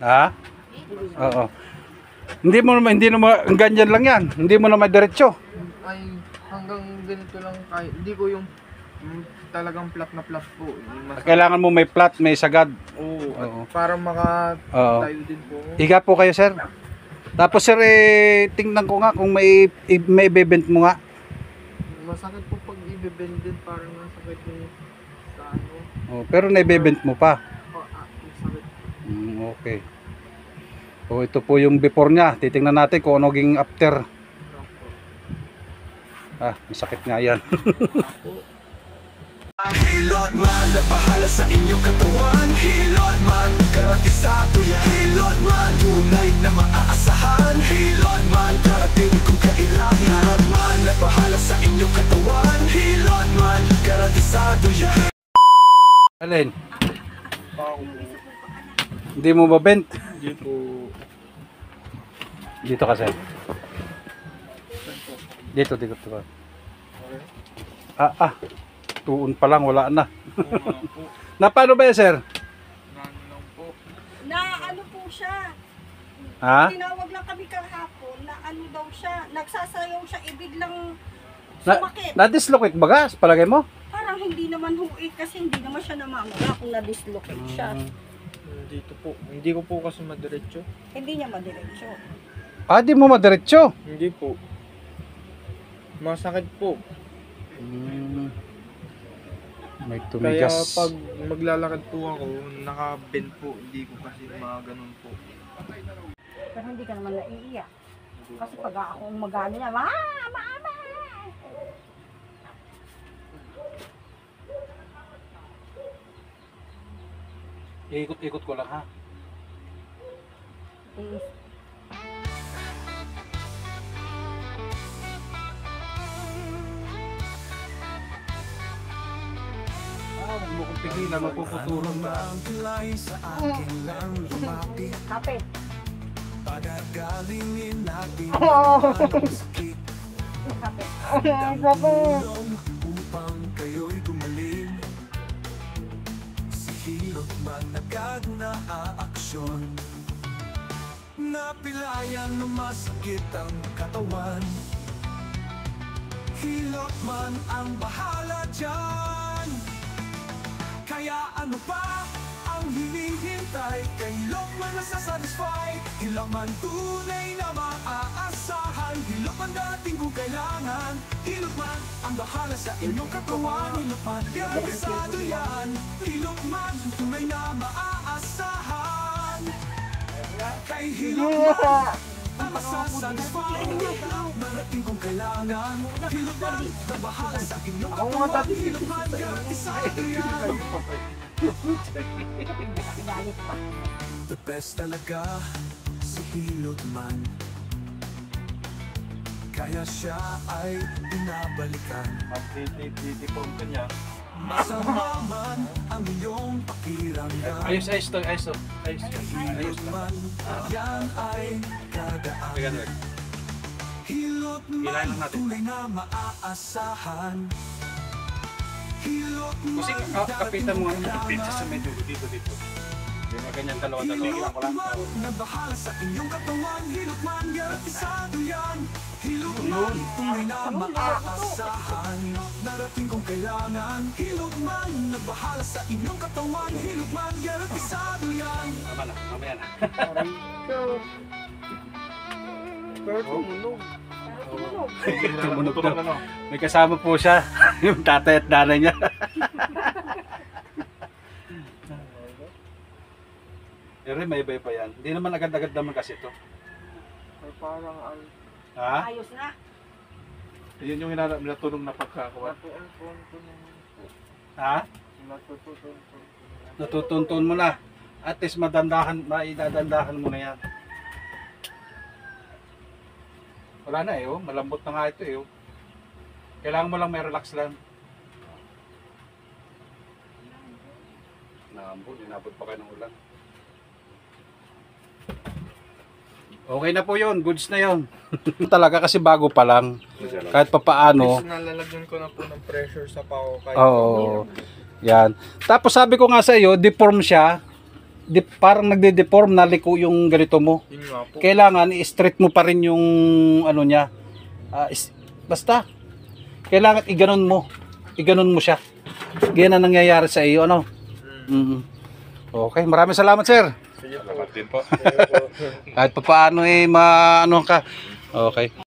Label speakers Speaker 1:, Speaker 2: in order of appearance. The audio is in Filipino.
Speaker 1: Ha? Oo. Hindi mo ganyan lang yan. Hindi mo na diretso.
Speaker 2: Ay, hanggang ganito lang kahit hindi ko yung talagang flat na flat po.
Speaker 1: Kailangan mo may flat, may sagad.
Speaker 2: Oo,
Speaker 1: Oo.
Speaker 2: para makatayo din po.
Speaker 1: Higa po kayo, sir. Tapos sir, tingnan ko nga kung may bebent mo nga.
Speaker 2: Masakit po pag i-bend din, parang masakit yung sa ano.
Speaker 1: Oh, pero na-bebent mo pa.
Speaker 2: Masakit.
Speaker 1: Okay. So ito po yung before niya. Titingnan natin kung ano naging after. Masakit nga yan.
Speaker 3: Hilot man, nabahala sa inyong katawan. Hilot man, garantisado yan. Hilot man, tunay na maaasahan. Hilot man, karating kung kailangan. Hilot man, nabahala sa inyong katawan. Hilot man, garantisado yan.
Speaker 1: Alin? Hindi mo ba bent?
Speaker 2: Hindi po.
Speaker 1: Dito kasi. Dito. Tuon pa lang, wala na. Na paano ba yan, sir?
Speaker 2: Lang po.
Speaker 4: Na ano po siya.
Speaker 1: Ha?
Speaker 4: Tinawag lang kami kahapon na ano daw siya. Nagsasayaw siya, biglang
Speaker 1: Na,
Speaker 4: sumakit.
Speaker 1: na-dislocate baga? Palagay mo?
Speaker 4: Parang hindi naman huwi kasi hindi naman siya namamaga kung na-dislocate siya.
Speaker 2: Dito po. Hindi ko po kasi madiretso.
Speaker 4: Hindi niya madiretso.
Speaker 1: Di mo madiretso.
Speaker 2: Hindi po. Masakit po.
Speaker 1: May
Speaker 2: Kaya
Speaker 1: tumigas.
Speaker 2: pag maglalakad po ako, naka-bend po. Hindi ko kasi ganun po.
Speaker 4: Pero hindi ka naman naiiyak. Kasi pag ako magano niya, mama!
Speaker 1: Ikot-ikot ko lang ha. Huwag mo kong pigilan, mapuputulong na.
Speaker 4: Kapit.
Speaker 3: Pagagalingin natin sakit.
Speaker 4: Kapit.
Speaker 3: Tulong upang kayo'y gumaling. Si Hilot man agad na aaksyon. Napilayan na masakit ang katawan. Hilot man ang bahala dyan. Kaya ano pa ang hinihintay? Kay Hilot man nasasatisfy. Hilot man tunay na maaasahan. Hilot man dating kung kailangan. Hilot man ang bahala sa inyong katawan. Hilot man garantisado yan. Hilot man tunay na maaasahan. Kay Hilot man ang masasatisfy. Marating kung kailangan. Hilot man ang bahala sa inyong katawan. Hilot man garantisado yan. The best talaga si Hilot man. Kaya siya ay binabalikan.
Speaker 1: Mag-titipong ka niya.
Speaker 3: Masama man ang iyong pakiramdam.
Speaker 1: Ayos to.
Speaker 3: Hilot man, yan ay kadaan. Hilot man, tunay na maaasahan. Hilot man,
Speaker 1: Kasi kapitan mo nga pizza sa medyo dito. Hindi na ganyan dalawa.
Speaker 3: Hilot man, nabahala sa inyong katawan. Hilot man, garantisado yan. Hilot man, tunay na maaasahan. Narating kung kailangan. Hilot man, nabahala sa inyong katawan. Hilot man, garantisado yan.
Speaker 1: Mamaya na.
Speaker 2: Pero tumunog.
Speaker 1: Tumunog daw. May kasama po siya. Yung tatay at nanay niya. Pero may iba pa yan. Hindi naman agad-agad naman kasi ito.
Speaker 2: Ay, parang
Speaker 1: Ha?
Speaker 4: Ayos na.
Speaker 1: Yun yung natulong na pagkakawa.
Speaker 2: natutunan ko naman po.
Speaker 1: Ha?
Speaker 2: Natutunan ko.
Speaker 1: Natutuntun mo na. At least maidadandahan mo na yan. Wala na oh. Malambot na nga ito oh. Kailangan mo lang may relax lang. Naambot, inabot pa kayo ng ulan. Okay na po yun, goods na yun. Talaga kasi bago pa lang. Kahit pa paano.
Speaker 2: Nalalagyan ko na po ng pressure sa pao.
Speaker 1: Oo. Yan. Tapos sabi ko nga sa iyo, deform siya. parang nagde-deform, naliko yung ganito mo.
Speaker 2: Yun nga po.
Speaker 1: Kailangan i-straight mo pa rin yung ano niya. Basta kailangan iganon mo. Iganon mo siya. Ganyan ang nangyayari sa iyo, ano? Okay, maraming salamat, sir.
Speaker 2: Sige po.
Speaker 1: Salamat din po. Kahit pa paano maano ka. Okay.